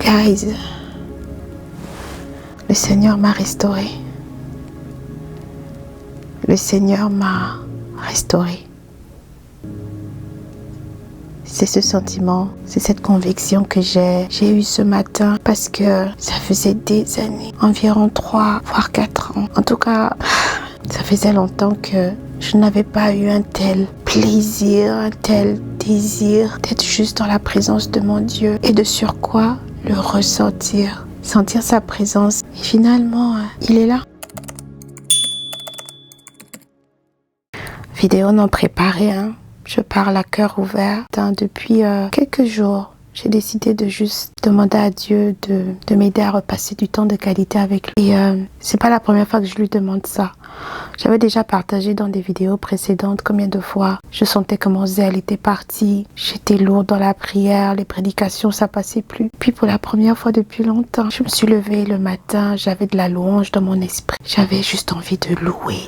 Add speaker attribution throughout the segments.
Speaker 1: Guys, le Seigneur m'a restauré. Le Seigneur m'a restauré. C'est ce sentiment, c'est cette conviction que j'ai eue ce matin parce que ça faisait des années, environ 3 voire 4 ans. En tout cas, ça faisait longtemps que je n'avais pas eu un tel plaisir, un tel désir d'être juste dans la présence de mon Dieu et de surcroît le ressentir, sentir sa présence. Et finalement, il est là. Vidéo non préparée, hein. Je parle à cœur ouvert. Depuis quelques jours, j'ai décidé de juste demander à Dieu de m'aider à repasser du temps de qualité avec lui. Et c'est pas la première fois que je lui demande ça. J'avais déjà partagé dans des vidéos précédentes combien de fois je sentais que mon zèle était parti. J'étais lourde dans la prière, les prédications, ça passait plus. Puis pour la première fois depuis longtemps, je me suis levée le matin, j'avais de la louange dans mon esprit. J'avais juste envie de louer.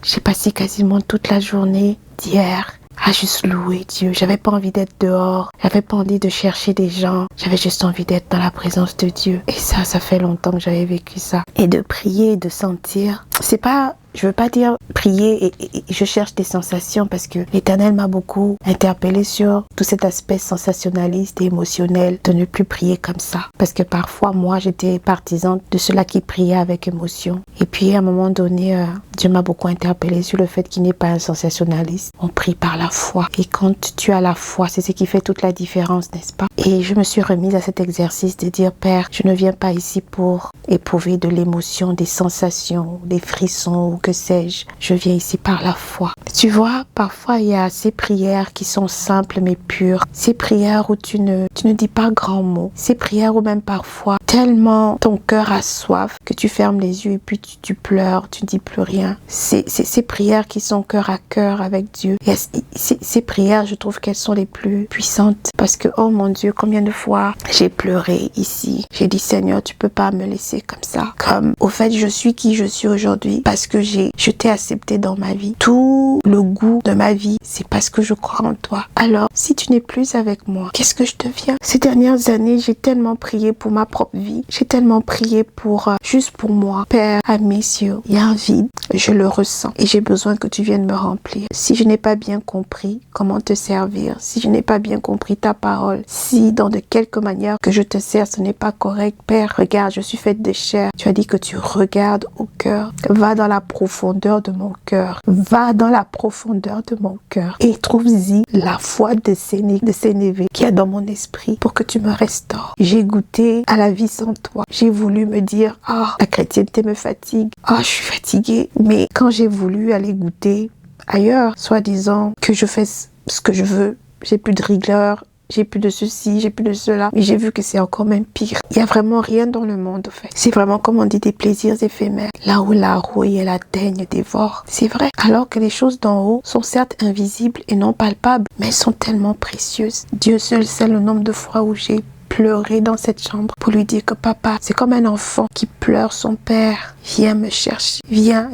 Speaker 1: J'ai passé quasiment toute la journée d'hier à juste louer Dieu. J'avais pas envie d'être dehors, j'avais pas envie de chercher des gens, j'avais juste envie d'être dans la présence de Dieu. Et ça fait longtemps que j'avais vécu ça. Et de prier et de sentir, c'est pas, je veux pas dire prier et je cherche des sensations parce que l'Éternel m'a beaucoup interpellé sur tout cet aspect sensationnaliste et émotionnel de ne plus prier comme ça. Parce que parfois, moi, j'étais partisane de ceux-là qui priaient avec émotion. Et puis, à un moment donné, Dieu m'a beaucoup interpellé sur le fait qu'il n'est pas un sensationnaliste. On prie par la foi. Et quand tu as la foi, c'est ce qui fait toute la différence, n'est-ce pas? Et je me suis remise à cet exercice de dire, Père, je ne viens pas ici pour éprouver de l'émotion, des sensations, des frissons ou que sais-je. Je viens ici par la foi. Tu vois, parfois il y a ces prières qui sont simples mais pures. Ces prières où tu ne dis pas grand mot. Ces prières où même parfois tellement ton cœur a soif que tu fermes les yeux et puis tu pleures, tu ne dis plus rien. C'est ces prières qui sont cœur à cœur avec Dieu. Et ces prières, je trouve qu'elles sont les plus puissantes parce que, oh mon Dieu, combien de fois j'ai pleuré ici. J'ai dit, Seigneur, tu peux pas me laisser comme ça. Comme, au fait, je suis qui je suis aujourd'hui parce que je t'ai accepté dans ma vie. Tout le goût de ma vie, c'est parce que je crois en toi. Alors, si tu n'es plus avec moi, qu'est-ce que je deviens? Ces dernières années, j'ai tellement prié pour ma propre vie. J'ai tellement prié pour, juste pour moi. Père, à mes yeux, il y a un vide. Je le ressens et j'ai besoin que tu viennes me remplir. Si je n'ai pas bien compris comment te servir, si je n'ai pas bien compris ta parole, si dans de quelque manière que je te sers, ce n'est pas correct, Père, regarde, je suis faite de chair. Tu as dit que tu regardes au cœur. Va dans la profondeur de mon cœur. Va dans la profondeur de mon cœur et trouve-y la foi de Sénévé qui est dans mon esprit pour que tu me restaures. J'ai goûté à la vie sans toi. J'ai voulu me dire, la chrétienté me fatigue. Je suis fatiguée. Mais quand j'ai voulu aller goûter ailleurs, soi-disant que je fais ce que je veux, j'ai plus de rigueur, j'ai plus de ceci, j'ai plus de cela. Mais j'ai vu que c'est encore même pire. Il n'y a vraiment rien dans le monde, en fait. C'est vraiment, comme on dit, des plaisirs éphémères. Là où la rouille et la teigne dévorent. C'est vrai. Alors que les choses d'en haut sont certes invisibles et non palpables, mais elles sont tellement précieuses. Dieu seul sait le nombre de fois où j'ai pleuré dans cette chambre pour lui dire que papa, c'est comme un enfant qui pleure son père. Viens me chercher. Viens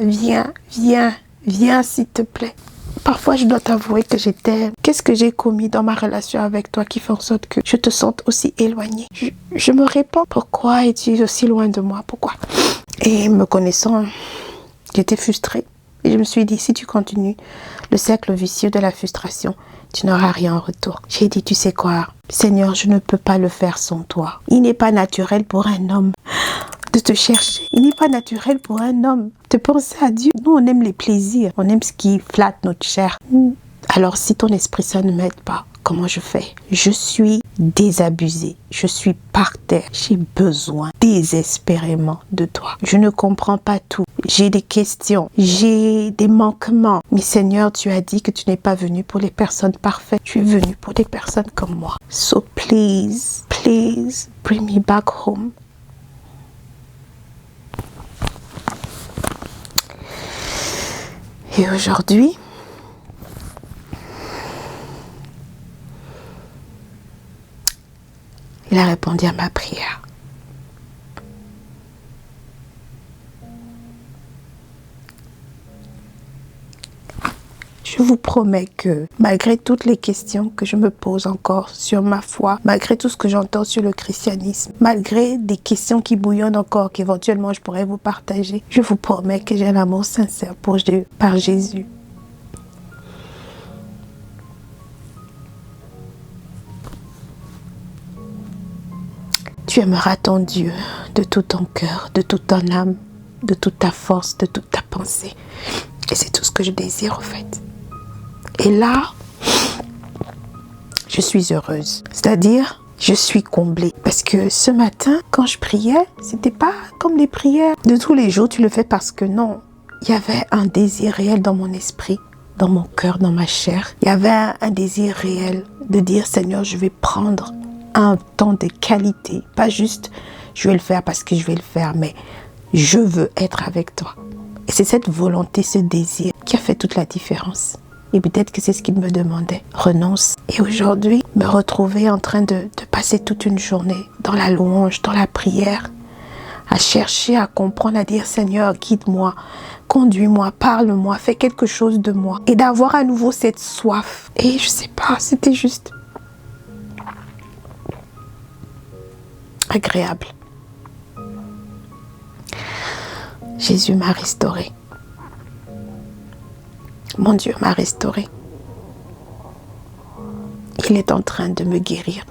Speaker 1: s'il te plaît. Parfois, je dois t'avouer que qu'est-ce que j'ai commis dans ma relation avec toi qui fait en sorte que je te sente aussi éloignée. Je me réponds, pourquoi es-tu aussi loin de moi? Pourquoi? Et me connaissant, j'étais frustrée. Et je me suis dit, si tu continues le cercle vicieux de la frustration, tu n'auras rien en retour. J'ai dit, tu sais quoi? Seigneur, je ne peux pas le faire sans toi. Il n'est pas naturel pour un homme de te chercher. Il n'est pas naturel pour un homme de penser à Dieu. Nous, on aime les plaisirs. On aime ce qui flatte notre chair. Alors, si ton Esprit Saint ne m'aide pas, comment je fais? Je suis désabusée. Je suis par terre. J'ai besoin désespérément de toi. Je ne comprends pas tout. J'ai des questions. J'ai des manquements. Mais Seigneur, tu as dit que tu n'es pas venu pour les personnes parfaites. Tu es venu pour des personnes comme moi. So please, please, bring me back home. Et aujourd'hui, il a répondu à ma prière. Je vous promets que malgré toutes les questions que je me pose encore sur ma foi, malgré tout ce que j'entends sur le christianisme, malgré des questions qui bouillonnent encore, qu'éventuellement je pourrais vous partager, je vous promets que j'ai un amour sincère pour Dieu, par Jésus. Tu aimeras ton Dieu de tout ton cœur, de toute ton âme, de toute ta force, de toute ta pensée. Et c'est tout ce que je désire en fait. Et là, je suis heureuse. C'est-à-dire, je suis comblée. Parce que ce matin, quand je priais, c'était pas comme les prières de tous les jours. Tu le fais parce que non. Il y avait un désir réel dans mon esprit, dans mon cœur, dans ma chair. Il y avait un désir réel de dire, Seigneur, je vais prendre un temps de qualité. Pas juste, je vais le faire parce que je vais le faire, mais je veux être avec toi. Et c'est cette volonté, ce désir qui a fait toute la différence. Et peut-être que c'est ce qu'il me demandait. Renonce. Et aujourd'hui, me retrouver en train de passer toute une journée dans la louange, dans la prière, à chercher, à comprendre, à dire Seigneur, guide-moi, conduis-moi, parle-moi, fais quelque chose de moi. Et d'avoir à nouveau cette soif. Et je sais pas, c'était juste agréable. Jésus m'a restauré. Mon Dieu m'a restauré. Il est en train de me guérir.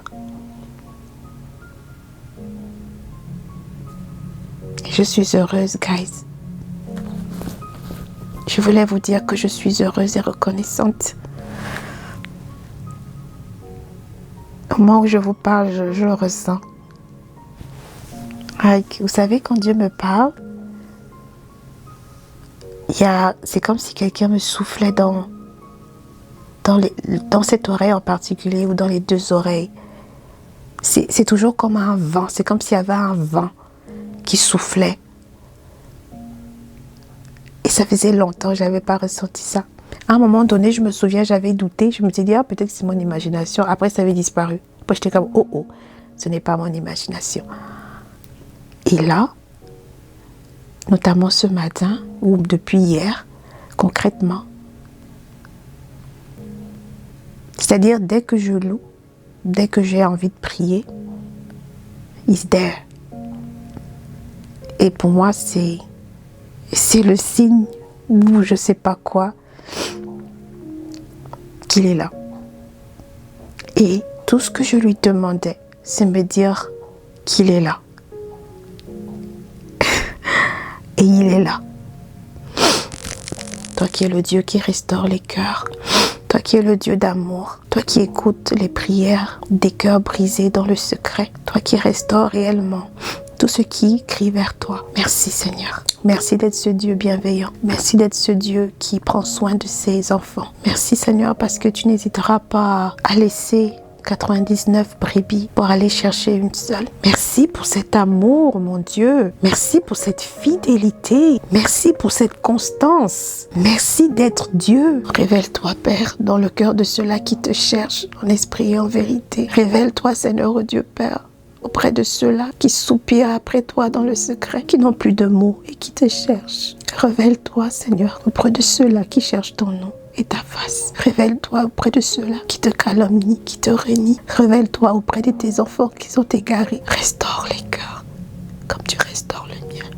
Speaker 1: Je suis heureuse, guys. Je voulais vous dire que je suis heureuse et reconnaissante. Au moment où je vous parle, je le ressens. Vous savez, quand Dieu me parle, c'est comme si quelqu'un me soufflait dans cette oreille en particulier ou dans les deux oreilles. C'est toujours comme un vent. C'est comme s'il y avait un vent qui soufflait. Et ça faisait longtemps que je n'avais pas ressenti ça. À un moment donné, je me souviens, j'avais douté. Je me suis dit, peut-être que c'est mon imagination. Après, ça avait disparu. Après, j'étais comme, oh, ce n'est pas mon imagination. Et là, notamment ce matin, ou depuis hier, concrètement. C'est-à-dire, dès que je loue, dès que j'ai envie de prier, He's there. Et pour moi, c'est le signe, ou je ne sais pas quoi, qu'il est là. Et tout ce que je lui demandais, c'est me dire qu'il est là. Et il est là. Toi qui es le Dieu qui restaure les cœurs. Toi qui es le Dieu d'amour. Toi qui écoutes les prières des cœurs brisés dans le secret. Toi qui restaures réellement tout ce qui crie vers toi. Merci Seigneur. Merci d'être ce Dieu bienveillant. Merci d'être ce Dieu qui prend soin de ses enfants. Merci Seigneur parce que tu n'hésiteras pas à laisser 99 brebis pour aller chercher une seule. Merci pour cet amour, mon Dieu. Merci pour cette fidélité. Merci pour cette constance. Merci d'être Dieu. Révèle-toi, Père, dans le cœur de ceux-là qui te cherchent en esprit et en vérité. Révèle-toi, Seigneur, oh Dieu Père, auprès de ceux-là qui soupirent après toi dans le secret, qui n'ont plus de mots et qui te cherchent. Révèle-toi, Seigneur, auprès de ceux-là qui cherchent ton nom et ta face. Révèle-toi auprès de ceux-là qui te calomnient, qui te renient. Révèle-toi auprès de tes enfants qui sont égarés. Restaure les cœurs comme tu restaures le mien.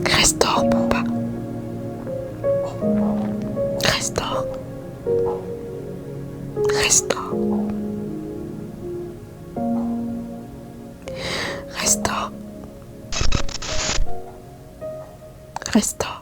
Speaker 1: Restaure, papa. Restaure. Restaure. Restaure. Restaure.